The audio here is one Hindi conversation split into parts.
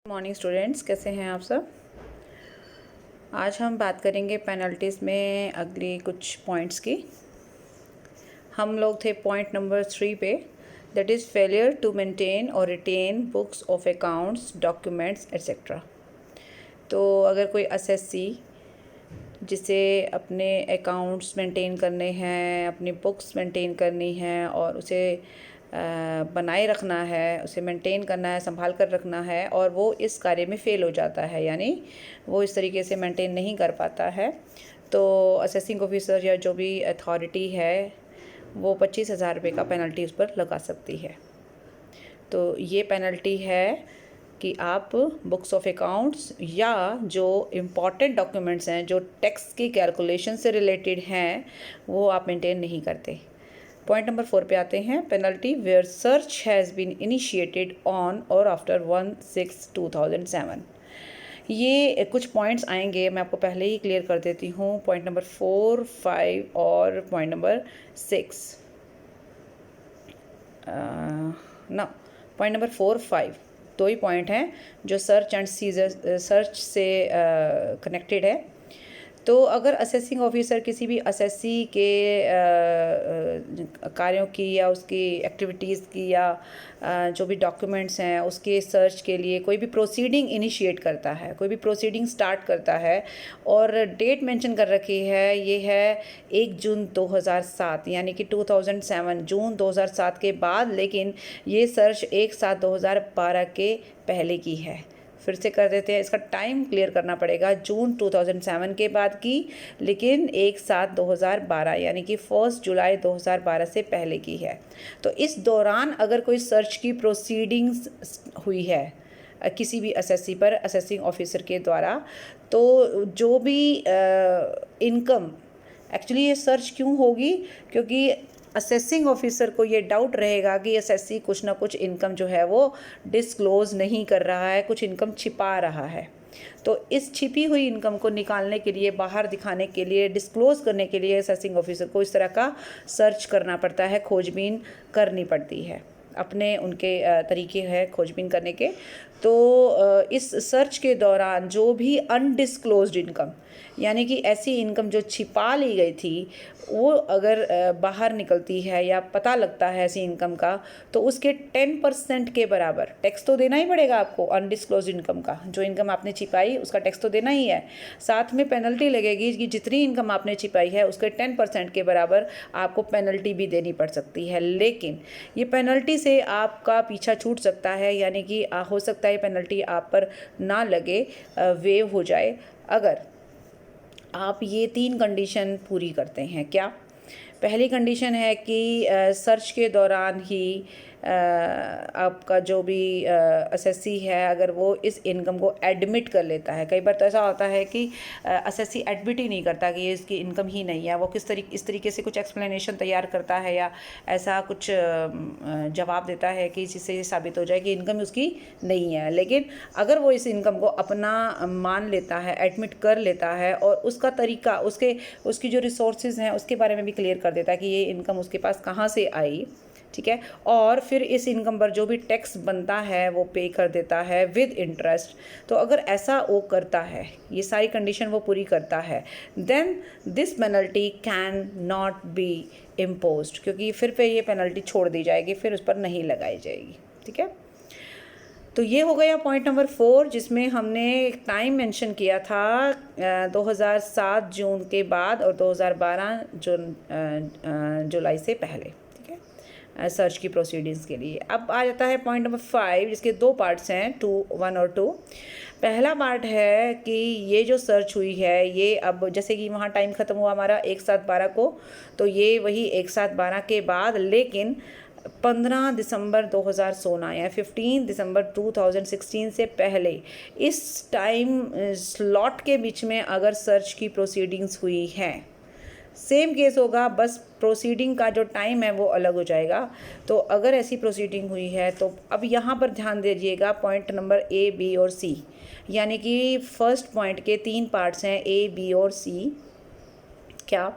मॉर्निंग स्टूडेंट्स, कैसे हैं आप सब। आज हम बात करेंगे पेनल्टीज़ में अगली कुछ पॉइंट्स की। हम लोग थे पॉइंट नंबर 3 पे, that is failure to maintain और retain books of accounts, documents etcetera. तो अगर कोई एसएससी जिसे अपने अकाउंट्स मेंटेन करने हैं, अपनी बुक्स मेंटेन करनी हैं और उसे बनाए रखना है, उसे मेंटेन करना है, संभाल कर रखना है, और वो इस कार्य में फ़ेल हो जाता है, यानी वो इस तरीके से मेंटेन नहीं कर पाता है, तो असेसिंग ऑफिसर या जो भी अथॉरिटी है वो 25,000 रुपये का पेनल्टी उस पर लगा सकती है। तो ये पेनल्टी है कि आप बुक्स ऑफ अकाउंट्स या जो इम्पॉर्टेंट डॉक्यूमेंट्स हैं, जो टैक्स की कैलकुलेशन से रिलेटेड हैं, वो आप मेंटेन नहीं करते। पॉइंट नंबर 4 पे आते हैं, penalty where search has been initiated on और आफ्टर 1/6/2007। ये कुछ पॉइंट्स आएंगे, मैं आपको पहले ही क्लियर कर देती हूँ। पॉइंट नंबर 4, 5 और पॉइंट नंबर 6 ना पॉइंट नंबर 4, 5 दो ही पॉइंट हैं जो सर्च एंड सीजर सर्च से कनेक्टेड है। तो अगर असेसिंग ऑफिसर किसी भी असेसी के कार्यों की या उसकी एक्टिविटीज़ की या जो भी डॉक्यूमेंट्स हैं उसके सर्च के लिए कोई भी प्रोसीडिंग इनिशिएट करता है, कोई भी प्रोसीडिंग स्टार्ट करता है, और डेट मेंशन कर रखी है, ये है 1 जून 2007, यानी कि 2007, जून 2007 के बाद, लेकिन ये सर्च 1/7/2012 के पहले की है। फिर से कर देते हैं, इसका टाइम क्लियर करना पड़ेगा। जून 2007 के बाद की, लेकिन 1/7/2012 यानी कि 1 जुलाई 2012 से पहले की है। तो इस दौरान अगर कोई सर्च की प्रोसीडिंग्स हुई है किसी भी असेसी पर, असेसिंग ऑफिसर के द्वारा, तो जो भी इनकम, एक्चुअली ये सर्च क्यों होगी, क्योंकि असेसिंग ऑफिसर को ये डाउट रहेगा कि असेसी कुछ ना कुछ इनकम जो है वो डिस्क्लोज़ नहीं कर रहा है, कुछ इनकम छिपा रहा है। तो इस छिपी हुई इनकम को निकालने के लिए, बाहर दिखाने के लिए, डिस्क्लोज़ करने के लिए असेसिंग ऑफिसर को इस तरह का सर्च करना पड़ता है, खोजबीन करनी पड़ती है। अपने उनके तरीके हैं खोजबीन करने के। तो इस सर्च के दौरान जो भी अनडिस्क्लोज्ड इनकम, यानी कि ऐसी इनकम जो छिपा ली गई थी, वो अगर बाहर निकलती है या पता लगता है ऐसी इनकम का, तो उसके 10% के बराबर टैक्स तो देना ही पड़ेगा आपको। अनडिस्क्लोज्ड इनकम का, जो इनकम आपने छिपाई उसका टैक्स तो देना ही है। साथ में पेनल्टी लगेगी कि जितनी इनकम आपने छिपाई है उसके 10% के बराबर आपको पेनल्टी भी देनी पड़ सकती है। लेकिन ये पेनल्टी से आपका पीछा छूट सकता है, यानी कि हो सकता है पेनल्टी आप पर ना लगे, वेव हो जाए, अगर आप ये 3 कंडीशन पूरी करते हैं। क्या? पहली कंडीशन है कि सर्च के दौरान ही आपका जो भी असेसी है, अगर वो इस इनकम को एडमिट कर लेता है। कई बार तो ऐसा होता है कि असेसी एडमिट ही नहीं करता कि ये इसकी इनकम ही नहीं है, वो इस तरीके से कुछ एक्सप्लेनेशन तैयार करता है या ऐसा कुछ जवाब देता है कि जिससे ये साबित हो जाए कि इनकम उसकी नहीं है। लेकिन अगर वो इस इनकम को अपना मान लेता है, एडमिट कर लेता है, और उसका तरीका, उसकी जो रिसोर्सेज हैं उसके बारे में भी क्लियर कर देता है कि ये इनकम उसके पास कहाँ से आई, ठीक है, और फिर इस इनकम पर जो भी टैक्स बनता है वो पे कर देता है विद इंटरेस्ट। तो अगर ऐसा वो करता है, ये सारी कंडीशन वो पूरी करता है, then this penalty can not be imposed, क्योंकि फिर पे ये पेनल्टी छोड़ दी जाएगी, फिर उस पर नहीं लगाई जाएगी। ठीक है, तो ये हो गया पॉइंट नंबर 4, जिसमें हमने टाइम मेंशन किया था 2007 जून के बाद और 2012 जुलाई से पहले, ठीक है, सर्च की प्रोसीडिंग्स के लिए। अब आ जाता है पॉइंट नंबर 5, जिसके 2 पार्ट्स हैं, 1 और 2। पहला पार्ट है कि ये जो सर्च हुई है, ये अब जैसे कि वहाँ टाइम ख़त्म हुआ हमारा 1/7/12 को, तो ये वही 1/7/12 के बाद, लेकिन 15 दिसंबर 2016 या 15 दिसंबर 2016 से पहले, इस टाइम स्लॉट के बीच में अगर सर्च की प्रोसीडिंग्स हुई हैं, सेम केस होगा, बस प्रोसीडिंग का जो टाइम है वो अलग हो जाएगा। तो अगर ऐसी प्रोसीडिंग हुई है, तो अब यहाँ पर ध्यान दीजिएगा, पॉइंट नंबर A, B और C, यानी कि फर्स्ट पॉइंट के 3 पार्ट्स हैं, A, B और C। क्या?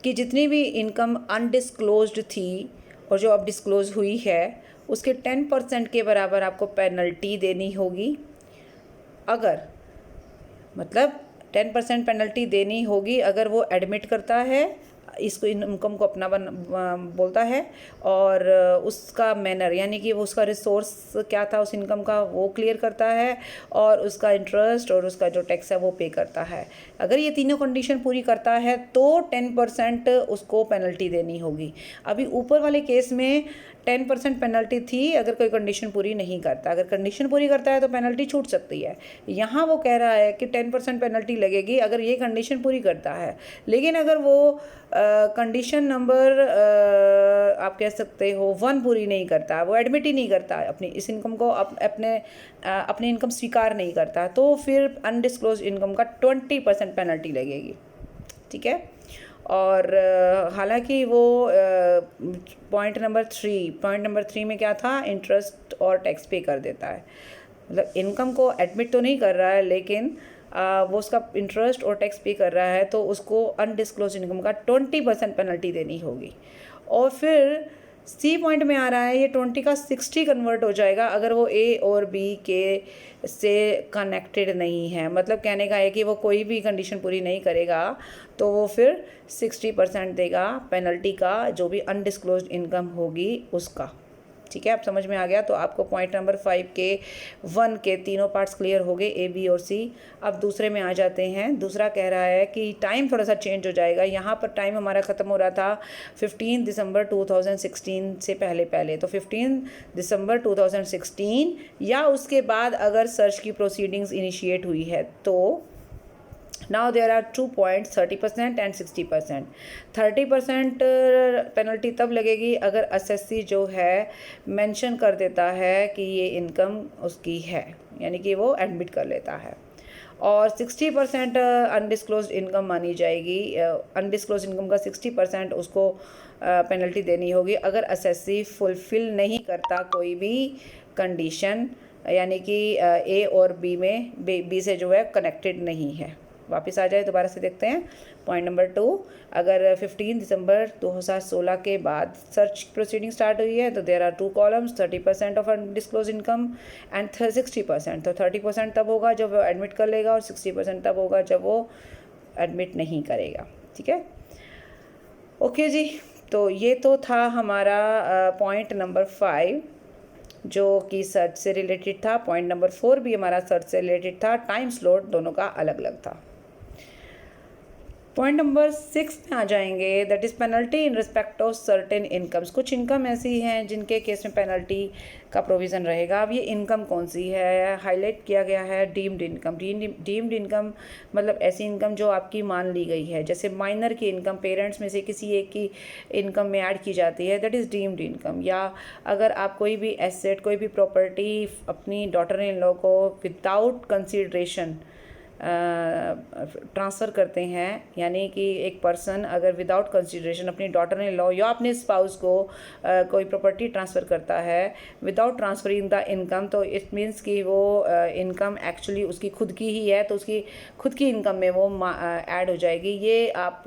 कि जितनी भी इनकम अनडिस्क्लोज्ड थी और जो अब डिस्क्लोज हुई है, उसके 10% के बराबर आपको पेनल्टी देनी होगी, अगर मतलब 10% पेनल्टी देनी होगी अगर वो एडमिट करता है, इसको इनकम को अपना बोलता है, और उसका मैनर यानी कि वो उसका रिसोर्स क्या था उस इनकम का वो क्लियर करता है, और उसका इंटरेस्ट और उसका जो टैक्स है वो पे करता है। अगर ये तीनों कंडीशन पूरी करता है तो 10% उसको पेनल्टी देनी होगी। अभी ऊपर वाले केस में 10% पेनल्टी थी अगर कोई कंडीशन पूरी नहीं करता। अगर कंडीशन पूरी करता है तो पेनल्टी छूट सकती है। यहाँ वो कह रहा है कि 10% पेनल्टी लगेगी अगर ये कंडीशन पूरी करता है, लेकिन अगर वो कंडीशन नंबर आप कह सकते हो 1 पूरी नहीं करता, वो एडमिट ही नहीं करता अपनी इस इनकम को, अपनी इनकम स्वीकार नहीं करता, तो फिर अनडिस्क्लोज इनकम का 20% पेनल्टी लगेगी। ठीक है। और हालांकि वो पॉइंट नंबर 3 में क्या था, इंटरेस्ट और टैक्स पे कर देता है। मतलब इनकम को एडमिट तो नहीं कर रहा है, लेकिन वो उसका इंटरेस्ट और टैक्स पे कर रहा है, तो उसको अनडिस्क्लोज इनकम का 20% पेनल्टी देनी होगी। और फिर सी पॉइंट में आ रहा है ये 20 का 60 कन्वर्ट हो जाएगा अगर वो ए और बी के से कनेक्टेड नहीं है। मतलब कहने का है कि वो कोई भी कंडीशन पूरी नहीं करेगा तो वो फिर 60% देगा पेनल्टी का, जो भी अनडिस्क्लोज्ड इनकम होगी उसका। ठीक है, आप समझ में आ गया। तो आपको पॉइंट नंबर 5 के 1 के तीनों पार्ट्स क्लियर हो गए, ए बी और सी। अब दूसरे में आ जाते हैं। दूसरा कह रहा है कि टाइम थोड़ा सा चेंज हो जाएगा। यहाँ पर टाइम हमारा ख़त्म हो रहा था 15 दिसंबर 2016 से पहले तो 15 दिसंबर 2016 या उसके बाद अगर सर्च की प्रोसीडिंग्स इनिशिएट हुई है तो now there are 2 points, 30% and 60%। 30% penalty तब लगेगी अगर एसएससी जो है मेंशन कर देता है कि ये इनकम उसकी है, यानी कि वो एडमिट कर लेता है। और 60% अनडिस्क्लोज्ड इनकम मानी जाएगी। अनडिस्क्लोज इनकम का 60% उसको पेनल्टी देनी होगी अगर एसएससी फुलफिल नहीं करता कोई भी कंडीशन, यानी कि ए और बी में बी से जो है कनेक्टेड नहीं है। वापस आ जाए, दोबारा से देखते हैं। पॉइंट नंबर 2, अगर 15 दिसंबर 2016 के बाद सर्च प्रोसीडिंग स्टार्ट हुई है तो there are 2 columns, 30% of undisclosed income and 60%। तो 30% तब होगा जब वो एडमिट कर लेगा और 60% तब होगा जब वो एडमिट नहीं करेगा। ठीक है, ओके जी। तो ये तो था हमारा पॉइंट नंबर 5 जो कि सर्च से रिलेटेड था। पॉइंट नंबर 4 भी हमारा सर्च से रिलेटेड था। टाइम स्लॉट दोनों का अलग अलग था। पॉइंट नंबर 6 में आ जाएंगे, that is penalty in respect of certain incomes. कुछ इनकम ऐसी हैं जिनके केस में पेनल्टी का प्रोविज़न रहेगा। अब ये इनकम कौन सी है, हाईलाइट किया गया है डीम्ड इनकम। डीम्ड इनकम मतलब ऐसी इनकम जो आपकी मान ली गई है, जैसे माइनर की इनकम पेरेंट्स में से किसी एक की इनकम में ऐड की जाती है, दैट इज़ डीम्ड इनकम। या अगर आप कोई भी एसेट, कोई भी प्रॉपर्टी अपनी डॉटर इन लॉ को विदाउट कंसिडरेशन ट्रांसफ़र करते हैं, यानी कि एक पर्सन अगर विदाउट कंसिडरेशन अपनी डॉटर इन लॉ या अपने स्पाउस को कोई प्रॉपर्टी ट्रांसफ़र करता है विदाउट ट्रांसफरिंग द इनकम, तो इट मीन्स कि वो इनकम एक्चुअली उसकी खुद की ही है, तो उसकी खुद की इनकम में वो ऐड हो जाएगी। ये आप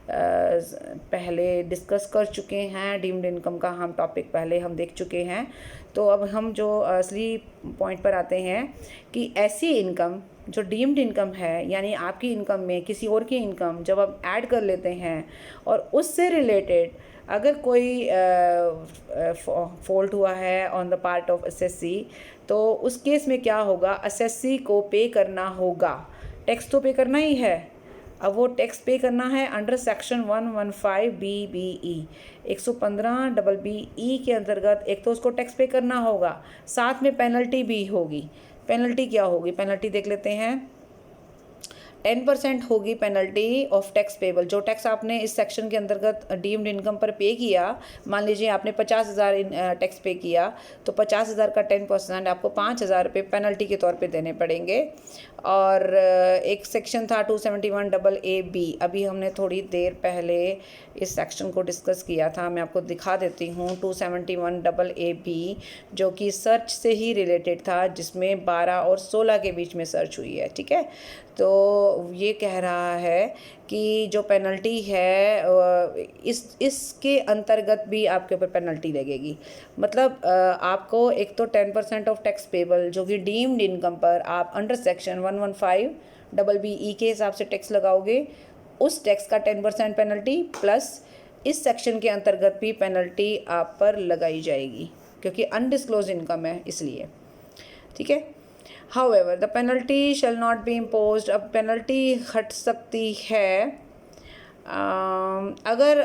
पहले डिस्कस कर चुके हैं, डीम्ड इनकम का हम टॉपिक पहले हम देख चुके हैं। तो अब हम जो असली पॉइंट पर आते हैं कि ऐसी इनकम जो डीम्ड इनकम है, यानी आपकी इनकम में किसी और की इनकम जब आप ऐड कर लेते हैं और उससे रिलेटेड अगर कोई फॉल्ट हुआ है on the part of SSC, तो उस केस में क्या होगा, एसएससी को पे करना होगा। टैक्स तो पे करना ही है। अब वो टैक्स पे करना है अंडर सेक्शन 115 BBE 115 BBE के अंतर्गत। एक तो उसको टैक्स पे करना होगा, साथ में पेनल्टी भी होगी। पेनल्टी क्या होगी, पेनल्टी देख लेते हैं। 10% होगी पेनल्टी ऑफ टैक्स पेबल। जो टैक्स आपने इस सेक्शन के अंतर्गत डीम्ड इनकम पर पे किया, मान लीजिए आपने 50,000 टैक्स पे किया, तो 50,000 का 10% आपको 5,000 रुपये पेनल्टी के तौर पे देने पड़ेंगे। और एक सेक्शन था 271 AB, अभी हमने थोड़ी देर पहले इस सेक्शन को डिस्कस किया था, मैं आपको दिखा देती हूँ। 271 AB जो कि सर्च से ही रिलेटेड था, जिसमें 12 और 16 के बीच में सर्च हुई है। ठीक है, तो ये कह रहा है कि जो पेनल्टी है इसके अंतर्गत भी आपके ऊपर पेनल्टी लगेगी। मतलब आपको एक तो 10% ऑफ टैक्स पेबल जो कि डीम्ड इनकम पर आप अंडर सेक्शन 115BBE के हिसाब से टैक्स लगाओगे, उस टैक्स का 10% पेनल्टी प्लस इस सेक्शन के अंतर्गत भी पेनल्टी आप पर लगाई जाएगी, क्योंकि अनडिस्क्लोज इनकम है इसलिए। ठीक है। However, the penalty shall not be imposed। अब पेनल्टी हट सकती है अगर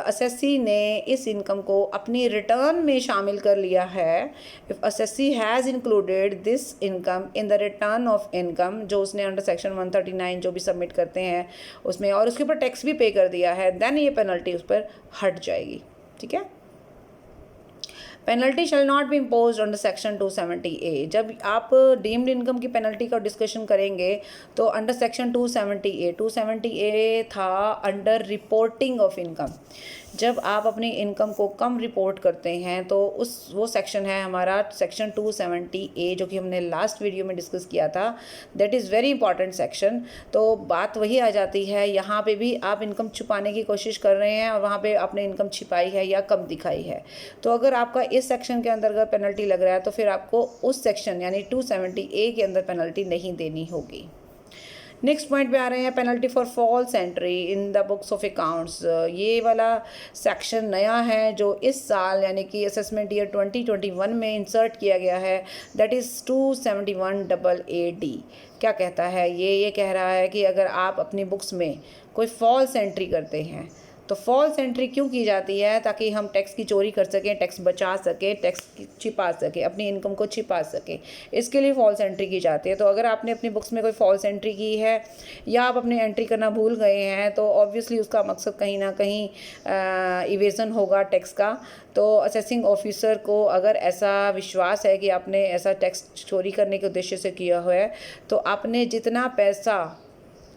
असेसी ने इस इनकम को अपनी रिटर्न में शामिल कर लिया है। If assessee has included this income in the return of income, जो उसने अंडर सेक्शन 139 जो भी सबमिट करते हैं उसमें, और उसके ऊपर टैक्स भी पे कर दिया है, देन ये पेनल्टी उस पर हट जाएगी। ठीक है। Penalty shall not be impose under section 270A। जब आप डीम्ड इनकम की पेनल्टी का डिस्कशन करेंगे तो अंडर सेक्शन 270A था अंडर रिपोर्टिंग ऑफ इनकम। जब आप अपनी इनकम को कम रिपोर्ट करते हैं तो वो सेक्शन है हमारा सेक्शन 270A, जो कि हमने लास्ट वीडियो में डिस्कस किया था। That is very important section. तो बात वही आ जाती है, यहाँ पे भी आप इनकम छुपाने की कोशिश कर रहे हैं और वहाँ पे आपने इनकम छिपाई है या कम दिखाई है, तो अगर आपका इस सेक्शन के अंतर्गत पेनल्टी लग रहा है तो फिर आपको उस सेक्शन यानी 270A के अंदर पेनल्टी नहीं देनी होगी। नेक्स्ट पॉइंट पे आ रहे हैं penalty for false entry in the books of accounts. ये वाला सेक्शन नया है जो इस साल यानी कि असेसमेंट ईयर 2021 में इंसर्ट किया गया है। That is 271AAD। क्या कहता है ये कह रहा है कि अगर आप अपनी बुक्स में कोई फॉल्स एंट्री करते हैं, तो फॉल्स एंट्री क्यों की जाती है? ताकि हम टैक्स की चोरी कर सकें, टैक्स बचा सकें, टैक्स छिपा सकें, अपनी इनकम को छिपा सकें, इसके लिए फॉल्स एंट्री की जाती है। तो अगर आपने अपनी बुक्स में कोई फॉल्स एंट्री की है या आप अपनी एंट्री करना भूल गए हैं तो ऑब्वियसली उसका मकसद कहीं ना कहीं इवेज़न होगा टैक्स का। तो असेसिंग ऑफिसर को अगर ऐसा विश्वास है कि आपने ऐसा टैक्स चोरी करने के उद्देश्य से किया हुआ है, तो आपने जितना पैसा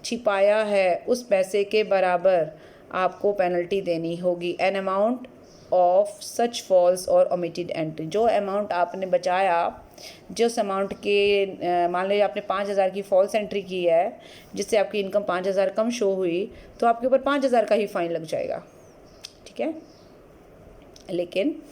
छिपाया है उस पैसे के बराबर आपको पेनल्टी देनी होगी। An amount of such false और ओमिटेड एंट्री। जो अमाउंट आपने बचाया, जिस अमाउंट के मान लीजिए आपने 5,000 की फॉल्स एंट्री की है जिससे आपकी इनकम 5,000 कम शो हुई, तो आपके ऊपर 5,000 का ही फाइन लग जाएगा। ठीक है। लेकिन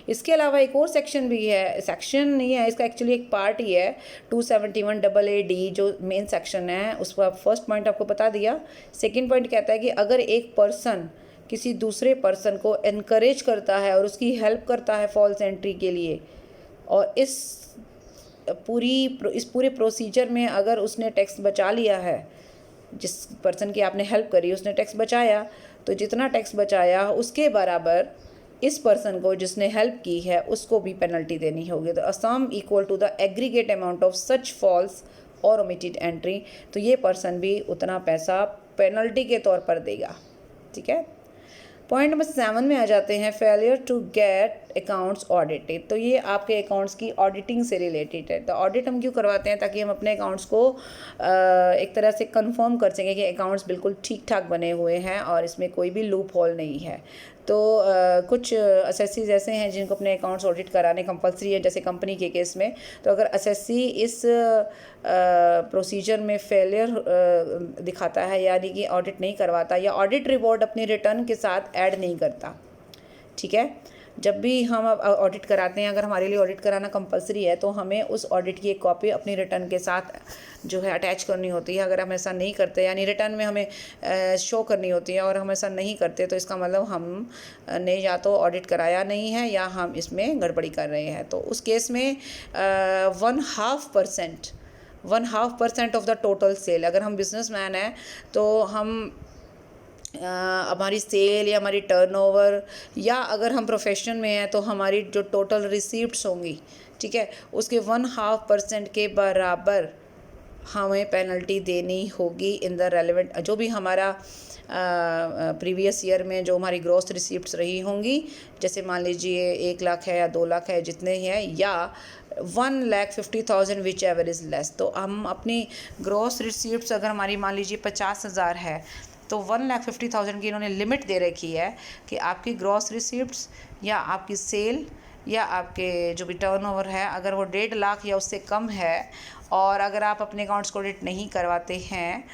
इसके अलावा एक और सेक्शन भी है, सेक्शन नहीं है इसका, एक्चुअली एक पार्ट ही है, 271AAD जो मेन सेक्शन है। उसका फर्स्ट पॉइंट आपको बता दिया। सेकंड पॉइंट कहता है कि अगर एक पर्सन किसी दूसरे पर्सन को एनकरेज करता है और उसकी हेल्प करता है फॉल्स एंट्री के लिए, और इस पूरे प्रोसीजर में अगर उसने टैक्स बचा लिया है, जिस पर्सन की आपने हेल्प करी उसने टैक्स बचाया, तो जितना टैक्स बचाया उसके बराबर इस पर्सन को जिसने हेल्प की है उसको भी पेनल्टी देनी होगी। तो sum equal to the aggregate amount of such false और ओमिटेड एंट्री। तो ये पर्सन भी उतना पैसा पेनल्टी के तौर पर देगा। ठीक है। पॉइंट नंबर 7 में आ जाते हैं, failure to get accounts audited. तो ये आपके अकाउंट्स की ऑडिटिंग से रिलेटेड है। तो ऑडिट हम क्यों करवाते हैं? ताकि हम अपने अकाउंट्स को एक तरह से कंफर्म कर सकें कि अकाउंट्स बिल्कुल ठीक ठाक बने हुए हैं और इसमें कोई भी लूप होल नहीं है। तो कुछ असेसीज ऐसे हैं जिनको अपने अकाउंट्स ऑडिट कराने कंपलसरी है, जैसे कंपनी के केस में। तो अगर असेसी इस प्रोसीजर में फेलियर दिखाता है, यानी कि ऑडिट नहीं करवाता या ऑडिट रिपोर्ट अपनी रिटर्न के साथ ऐड नहीं करता, ठीक है, जब भी हम ऑडिट कराते हैं, अगर हमारे लिए ऑडिट कराना कंपलसरी है तो हमें उस ऑडिट की एक कॉपी अपनी रिटर्न के साथ जो है अटैच करनी होती है। अगर हम ऐसा नहीं करते, यानी रिटर्न में हमें शो करनी होती है और हम ऐसा नहीं करते, तो इसका मतलब हम ने या तो ऑडिट कराया नहीं है या हम इसमें गड़बड़ी कर रहे हैं। तो उस केस में 1.5% ऑफ द टोटल सेल, अगर हम बिजनेसमैन हैं तो हम हमारी सेल या हमारी टर्नओवर, या अगर हम प्रोफेशन में हैं तो हमारी जो टोटल रिसीप्ट्स होंगी, ठीक है, उसके 1.5% के बराबर हमें पेनल्टी देनी होगी इन द रेलेवेंट, जो भी हमारा प्रीवियस ईयर में जो हमारी ग्रॉस रिसीप्ट्स रही होंगी, जैसे मान लीजिए 1 लाख है या 2 लाख है, जितने ही हैं, या 1,50,000 विच एवर इज़ लेस। तो हम अपनी ग्रॉस रिसीप्ट्स अगर हमारी मान लीजिए 50,000 है, तो 1,50,000 की इन्होंने लिमिट दे रखी है कि आपकी ग्रॉस रिसीप्ट्स या आपकी सेल या आपके जो भी टर्नओवर है अगर वो 1.5 लाख या उससे कम है और अगर आप अपने अकाउंट्स को ऑडिट नहीं करवाते हैं,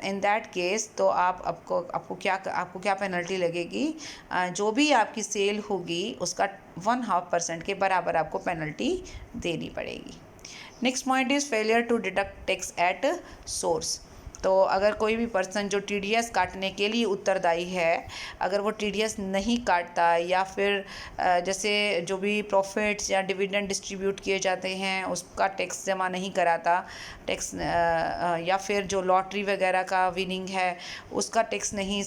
इन दैट केस तो आपको क्या पेनल्टी लगेगी, जो भी आपकी सेल होगी उसका 1/2% के बराबर आपको पेनल्टी देनी पड़ेगी। Next point is failure to deduct tax at source. तो अगर कोई भी पर्सन जो टीडीएस काटने के लिए उत्तरदायी है, अगर वो टीडीएस नहीं काटता या फिर जैसे जो भी प्रॉफिट्स या डिविडेंड डिस्ट्रीब्यूट किए जाते हैं उसका टैक्स जमा नहीं कराता, टैक्स या फिर जो लॉटरी वगैरह का विनिंग है उसका टैक्स नहीं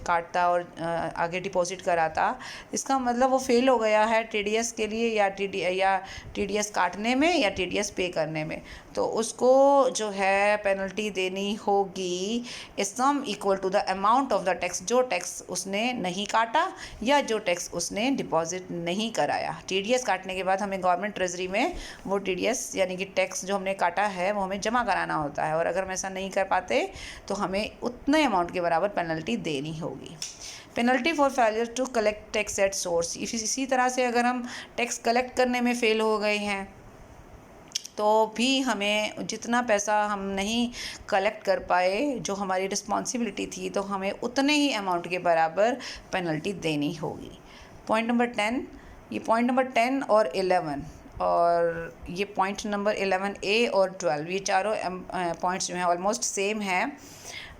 काटता और आगे डिपॉजिट कराता, इसका मतलब वो फेल हो गया है टीडीएस के लिए या टीडीएस काटने में या टीडीएस पे करने में। तो उसको जो है पेनल्टी देनी होगी sum equal to the amount of the tax, जो टैक्स उसने नहीं काटा या जो टैक्स उसने डिपॉजिट नहीं कराया। टीडीएस काटने के बाद हमें गवर्नमेंट ट्रेजरी में वो टीडीएस यानी कि टैक्स जो हमने काटा है वो हमें जमा कराना होता है और अगर हम ऐसा नहीं कर पाते तो हमें उतने अमाउंट के बराबर पेनल्टी देनी होगी। Penalty for failure to collect tax at source. इसी तरह से अगर हम टैक्स कलेक्ट करने में फ़ेल हो गए हैं तो भी हमें जितना पैसा हम नहीं कलेक्ट कर पाए जो हमारी रिस्पॉन्सिबिलिटी थी तो हमें उतने ही अमाउंट के बराबर पेनल्टी देनी होगी। पॉइंट नंबर 10, ये पॉइंट नंबर 10 और 11 और ये पॉइंट नंबर 11A और 12 ये चारों पॉइंट्स जो हैं ऑलमोस्ट सेम हैं।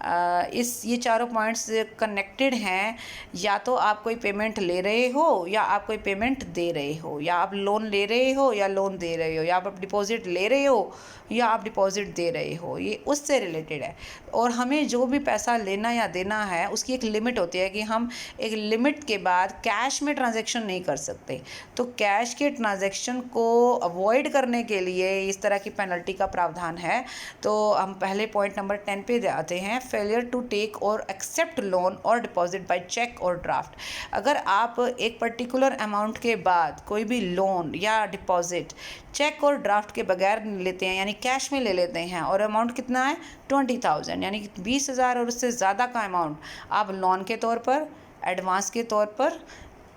ये चारों पॉइंट्स कनेक्टेड हैं, या तो आप कोई पेमेंट ले रहे हो या आप कोई पेमेंट दे रहे हो, या आप लोन ले रहे हो या लोन दे रहे हो, या आप डिपॉजिट ले रहे हो या आप डिपॉजिट दे रहे हो, ये उससे रिलेटेड है। और हमें जो भी पैसा लेना या देना है उसकी एक लिमिट होती है कि हम एक लिमिट के बाद कैश में ट्रांजैक्शन नहीं कर सकते। तो कैश के ट्रांजैक्शन को अवॉइड करने के लिए इस तरह की पेनल्टी का प्रावधान है। तो हम पहले पॉइंट नंबर 10 पे आते हैं, फेलियर टू टेक और एक्सेप्ट लोन और डिपॉजिट बाय चेक और ड्राफ्ट। अगर आप एक पर्टिकुलर अमाउंट के बाद कोई भी लोन या डिपॉजिट चेक और ड्राफ्ट के बगैर लेते हैं यानी कैश में ले लेते हैं और अमाउंट कितना है 20,000 यानी कि 20,000 और उससे ज़्यादा का अमाउंट आप लोन के तौर पर, एडवांस के तौर पर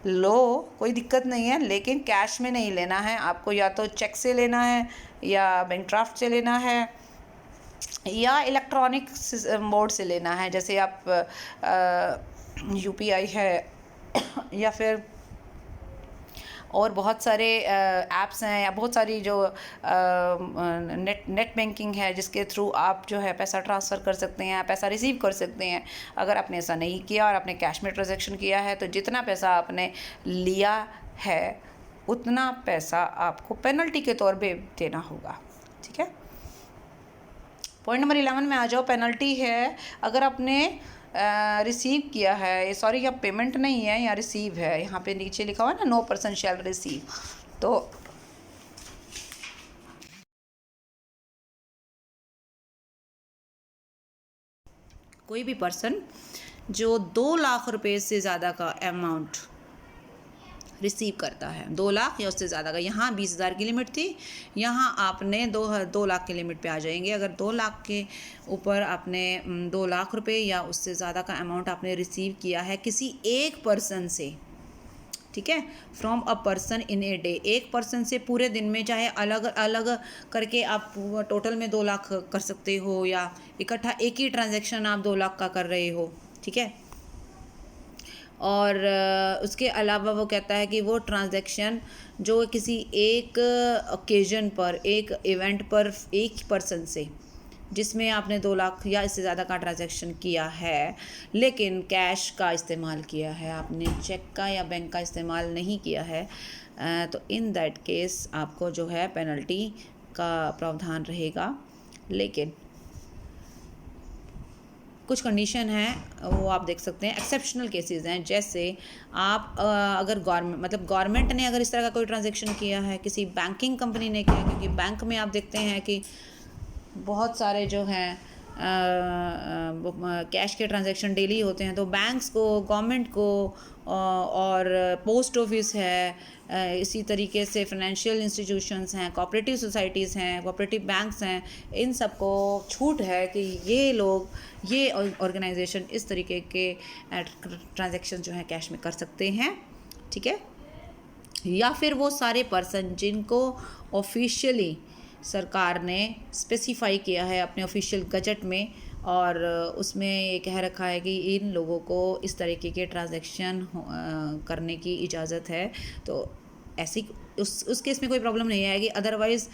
लो, कोई दिक्कत नहीं है, लेकिन कैश में नहीं लेना है आपको, या तो चेक से लेना है या बैंक ड्राफ्ट से लेना है या इलेक्ट्रॉनिक मोड से लेना है, जैसे आप यूपीआई है या फिर और बहुत सारे ऐप्स हैं या बहुत सारी जो नेट बैंकिंग है जिसके थ्रू आप जो है पैसा ट्रांसफ़र कर सकते हैं, पैसा रिसीव कर सकते हैं। अगर आपने ऐसा नहीं किया और आपने कैश में ट्रांजैक्शन किया है तो जितना पैसा आपने लिया है उतना पैसा आपको पेनल्टी के तौर पे देना होगा। ठीक है, पॉइंट नंबर 11 में आ जाओ। पेनल्टी है अगर आपने रिसीव किया है, सॉरी यहाँ पेमेंट नहीं है, यहाँ रिसीव है, यहाँ पे नीचे लिखा हुआ है ना 9% शैल रिसीव। तो कोई भी पर्सन जो 2 लाख रुपए से ज़्यादा का अमाउंट रिसीव करता है, 2 लाख या उससे ज़्यादा का, यहाँ 20,000 की लिमिट थी, यहाँ आपने 2 लाख की लिमिट पे आ जाएंगे। अगर 2 लाख के ऊपर आपने 2 लाख रुपए या उससे ज़्यादा का अमाउंट आपने रिसीव किया है किसी एक पर्सन से, ठीक है, from a person in a day, एक पर्सन से पूरे दिन में, चाहे अलग अलग करके आप टोटल में 2 लाख कर सकते हो या इकट्ठा एक ही ट्रांजैक्शन आप 2 लाख का कर रहे हो। ठीक है, और उसके अलावा वो कहता है कि वो ट्रांजैक्शन जो किसी एक ओकेजन पर, एक इवेंट पर एक पर्सन से जिसमें आपने 2 लाख या इससे ज़्यादा का ट्रांजैक्शन किया है लेकिन कैश का इस्तेमाल किया है, आपने चेक का या बैंक का इस्तेमाल नहीं किया है, तो इन दैट केस आपको जो है पेनल्टी का प्रावधान रहेगा। लेकिन कुछ कंडीशन है वो आप देख सकते हैं, एक्सेप्शनल केसेस हैं, जैसे आप अगर गवर्नमेंट ने अगर इस तरह का कोई ट्रांजैक्शन किया है, किसी बैंकिंग कंपनी ने किया, क्योंकि बैंक में आप देखते हैं कि बहुत सारे जो हैं कैश के ट्रांजैक्शन डेली होते हैं, तो बैंक्स को, गवर्नमेंट को और पोस्ट ऑफिस है, इसी तरीके से फाइनेंशियल इंस्टीट्यूशंस हैं, कोऑपरेटिव सोसाइटीज़ हैं, कोऑपरेटिव बैंक्स हैं, इन सबको छूट है कि ये लोग, ये ऑर्गेनाइजेशन इस तरीके के ट्रांजैक्शन जो हैं कैश में कर सकते हैं। ठीक है, या फिर वो सारे पर्सन जिनको ऑफिशियली सरकार ने स्पेसिफाई किया है अपने ऑफिशियल गजट में, और उसमें ये कह रखा है कि इन लोगों को इस तरीके के ट्रांजैक्शन करने की इजाज़त है, तो ऐसी उस केस में कोई प्रॉब्लम नहीं आएगी। अदरवाइज़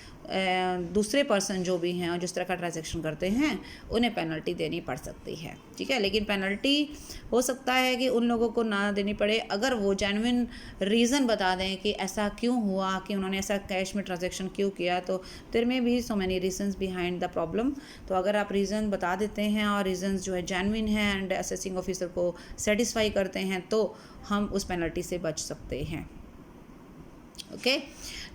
दूसरे पर्सन जो भी हैं और जिस तरह का ट्रांजैक्शन करते हैं उन्हें पेनल्टी देनी पड़ सकती है, ठीक है। लेकिन पेनल्टी हो सकता है कि उन लोगों को ना देनी पड़े अगर वो जेन्युइन रीज़न बता दें कि ऐसा क्यों हुआ, कि उन्होंने ऐसा कैश में ट्रांजैक्शन क्यों किया। तो there may be so many reasons behind the problem. तो अगर आप रीज़न बता देते हैं और रीजंस जो है जेन्युइन है एंड असेसिंग ऑफिसर को सेटिस्फाई करते हैं तो हम उस पेनल्टी से बच सकते हैं, ओके।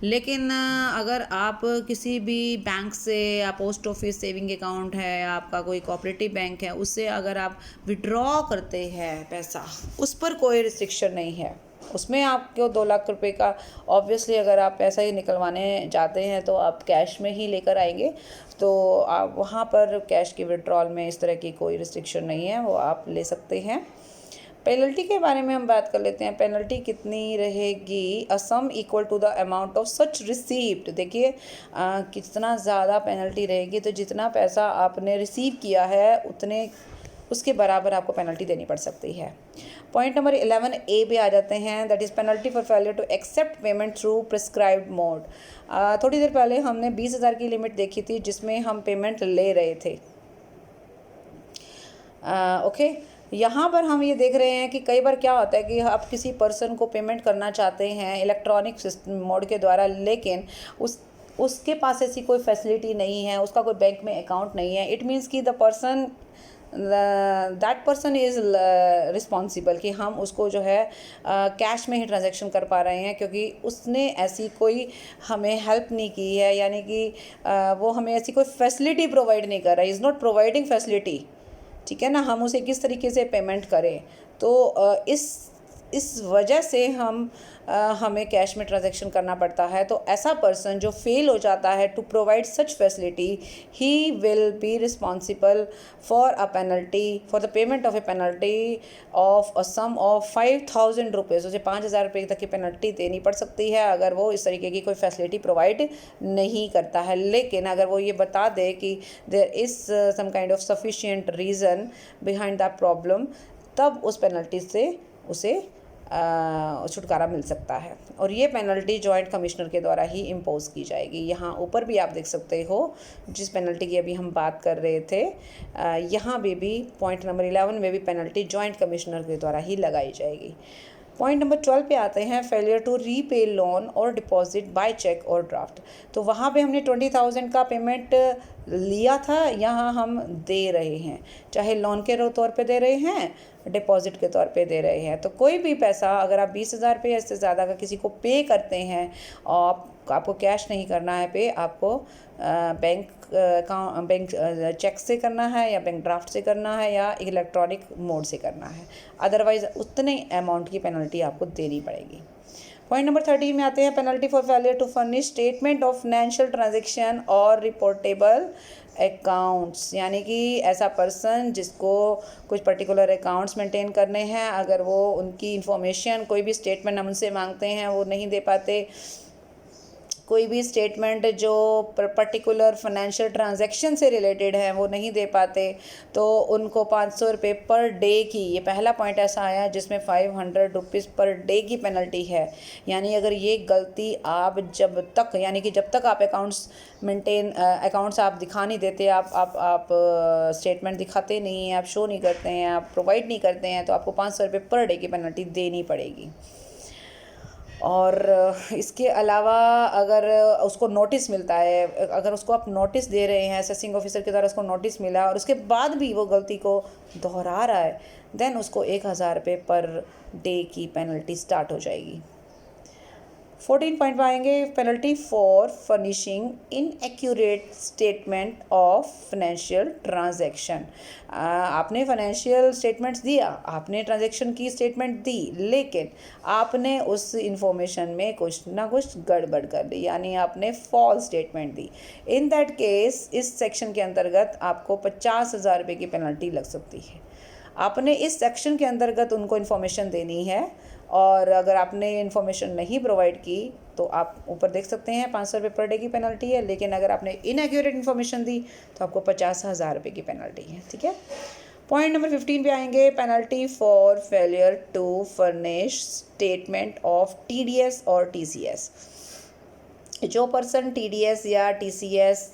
लेकिन अगर आप किसी भी बैंक से या पोस्ट ऑफिस सेविंग अकाउंट है, आपका कोई कोऑपरेटिव बैंक है, उससे अगर आप विड्रॉ करते हैं पैसा, उस पर कोई रिस्ट्रिक्शन नहीं है। उसमें आपको 2 लाख रुपए का ऑब्वियसली अगर आप पैसा ही निकलवाने जाते हैं तो आप कैश में ही लेकर आएंगे, तो आप वहाँ पर कैश की विड्रॉल में इस तरह की कोई रिस्ट्रिक्शन नहीं है, वो आप ले सकते हैं। पेनल्टी के बारे में हम बात कर लेते हैं। पेनल्टी कितनी रहेगी? A sum equal to the amount of such received. देखिए कितना ज़्यादा पेनल्टी रहेगी, तो जितना पैसा आपने रिसीव किया है उतने उसके बराबर आपको पेनल्टी देनी पड़ सकती है। पॉइंट नंबर 11A पे आ जाते हैं, that is penalty for failure to accept payment through prescribed mode. थोड़ी देर पहले हमने 20,000 की लिमिट देखी थी जिसमें हम पेमेंट ले रहे थे, ओके। यहाँ पर हम ये देख रहे हैं कि कई बार क्या होता है कि आप किसी पर्सन को पेमेंट करना चाहते हैं इलेक्ट्रॉनिक सिस्टम मोड के द्वारा, लेकिन उसके पास ऐसी कोई फैसिलिटी नहीं है, उसका कोई बैंक में अकाउंट नहीं है। इट मीन्स कि दैट पर्सन इज़ रिस्पॉन्सिबल कि हम उसको जो है कैश में ही ट्रांजैक्शन कर पा रहे हैं, क्योंकि उसने ऐसी कोई हमें हेल्प नहीं की है, यानी कि वो हमें ऐसी कोई फैसिलिटी प्रोवाइड नहीं कर रहा है, इज़ नॉट प्रोवाइडिंग फैसिलिटी, ठीक है ना। हम उसे किस तरीके से पेमेंट करें, तो इस वजह से हमें कैश में ट्रांजैक्शन करना पड़ता है। तो ऐसा पर्सन जो फेल हो जाता है to provide such facility, he will be responsible for a penalty, for the payment of a penalty of a sum of 5,000 rupees. उसे 5,000 रुपये तक की पेनल्टी देनी पड़ सकती है अगर वो इस तरीके की कोई फैसिलिटी प्रोवाइड नहीं करता है। लेकिन अगर वो ये बता दे कि there is some kind of sufficient reason behind the problem, तब उस पेनल्टी से उसे छुटकारा मिल सकता है। और ये पेनल्टी जॉइंट कमिश्नर के द्वारा ही इम्पोज की जाएगी। यहाँ ऊपर भी आप देख सकते हो जिस पेनल्टी की अभी हम बात कर रहे थे, यहाँ भी पॉइंट नंबर 11 में भी पेनल्टी जॉइंट कमिश्नर के द्वारा ही लगाई जाएगी। पॉइंट नंबर 12 पे आते हैं, फेलियर टू रीपे लोन और डिपॉजिट बाय चेक और ड्राफ्ट। तो वहाँ पे हमने 20,000 का पेमेंट लिया था, यहाँ हम दे रहे हैं, चाहे लोन के तौर पे दे रहे हैं, डिपॉजिट के तौर पे दे रहे हैं। तो कोई भी पैसा अगर आप 20,000 रुपये इससे ज़्यादा का किसी को पे करते हैं और आपको कैश नहीं करना है पे, आपको बैंक चेक से करना है या बैंक ड्राफ्ट से करना है या इलेक्ट्रॉनिक मोड से करना है, अदरवाइज़ उतने अमाउंट की पेनल्टी आपको देनी पड़ेगी। पॉइंट नंबर 13 में आते हैं, penalty for failure to furnish statement of financial transaction और रिपोर्टेबल अकाउंट्स। यानी कि ऐसा पर्सन जिसको कुछ पर्टिकुलर अकाउंट्स मेंटेन करने हैं, अगर वो उनकी इंफॉर्मेशन कोई भी स्टेटमेंट हम उनसे मांगते हैं वो नहीं दे पाते, कोई भी स्टेटमेंट जो पर्टिकुलर फाइनेंशियल ट्रांजैक्शन से रिलेटेड है वो नहीं दे पाते, तो उनको 500 रुपये पर डे की, ये पहला पॉइंट ऐसा आया जिसमें 500 रुपीज़ पर डे की पेनल्टी है। यानी अगर ये गलती आप जब तक आप अकाउंट्स आप दिखा नहीं देते, आप स्टेटमेंट दिखाते नहीं हैं, आप शो नहीं करते हैं, आप प्रोवाइड नहीं करते हैं, तो आपको 500 रुपये पर डे की पेनल्टी देनी पड़ेगी। और इसके अलावा अगर उसको नोटिस मिलता है, अगर उसको आप नोटिस दे रहे हैं, असेसिंग ऑफिसर के द्वारा उसको नोटिस मिला और उसके बाद भी वो गलती को दोहरा रहा है, देन उसको 1,000 रुपये पर डे की पेनल्टी स्टार्ट हो जाएगी। 14 पॉइंट में आएंगे, penalty for furnishing inaccurate statement of financial transaction. आपने फाइनेंशियल स्टेटमेंट्स दिया, आपने ट्रांजैक्शन की स्टेटमेंट दी, लेकिन आपने उस इंफॉर्मेशन में कुछ ना कुछ गड़बड़ कर दी, यानी आपने फॉल्स स्टेटमेंट दी। इन दैट केस इस सेक्शन के अंतर्गत आपको 50,000 रुपये की पेनल्टी लग सकती है। आपने इस सेक्शन के अंतर्गत उनको इन्फॉर्मेशन देनी है और अगर आपने इन्फॉर्मेशन नहीं प्रोवाइड की तो आप ऊपर देख सकते हैं 500 रुपये पर डे की पेनल्टी है, लेकिन अगर आपने इनएक्यूरेट इन्फॉर्मेशन दी तो आपको 50,000 रुपये की पेनल्टी है। ठीक है। पॉइंट नंबर 15 पे आएंगे, penalty for failure to furnish statement of TDS और TCS। जो पर्सन TDS या TCS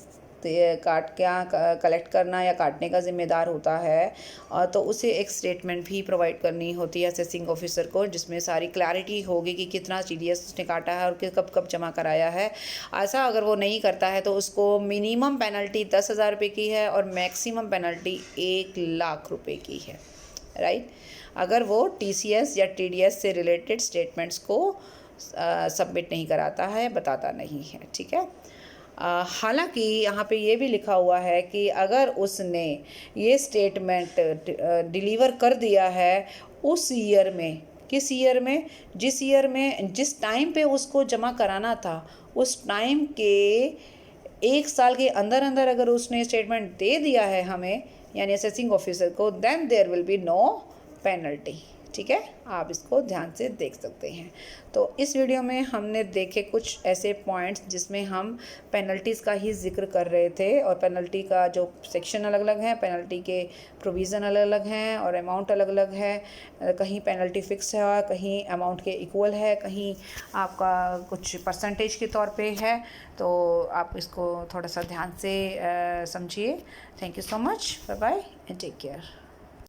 कलेक्ट करना या काटने का ज़िम्मेदार होता है तो उसे एक स्टेटमेंट भी प्रोवाइड करनी होती है असेसिंग ऑफिसर को, जिसमें सारी क्लैरिटी होगी कि कितना TDS उसने काटा है और कब कब जमा कराया है। ऐसा अगर वो नहीं करता है तो उसको मिनिमम पेनल्टी 10,000 रुपये की है और मैक्सिमम पेनल्टी 1,00,000 रुपये की है। राइट, अगर वो TCS या TDS से रिलेटेड स्टेटमेंट्स को सबमिट नहीं कराता है, बताता नहीं है। ठीक है। हालांकि यहाँ पे ये भी लिखा हुआ है कि अगर उसने ये स्टेटमेंट डिलीवर कर दिया है उस ईयर में, किस ईयर में, जिस ईयर में जिस टाइम पे उसको जमा कराना था उस टाइम के 1 साल के अंदर अंदर अगर उसने स्टेटमेंट दे दिया है हमें यानी असेसिंग ऑफिसर को, then there will be no penalty. ठीक है, आप इसको ध्यान से देख सकते हैं। तो इस वीडियो में हमने देखे कुछ ऐसे पॉइंट्स जिसमें हम पेनल्टीज़ का ही जिक्र कर रहे थे और पेनल्टी का जो सेक्शन अलग अलग हैं, पेनल्टी के प्रोविज़न अलग अलग हैं और अमाउंट अलग अलग है। कहीं पेनल्टी फिक्स है, कहीं अमाउंट के इक्वल है, कहीं आपका कुछ परसेंटेज के तौर पे है। तो आप इसको थोड़ा सा ध्यान से समझिए। Thank you so much, bye bye and take care.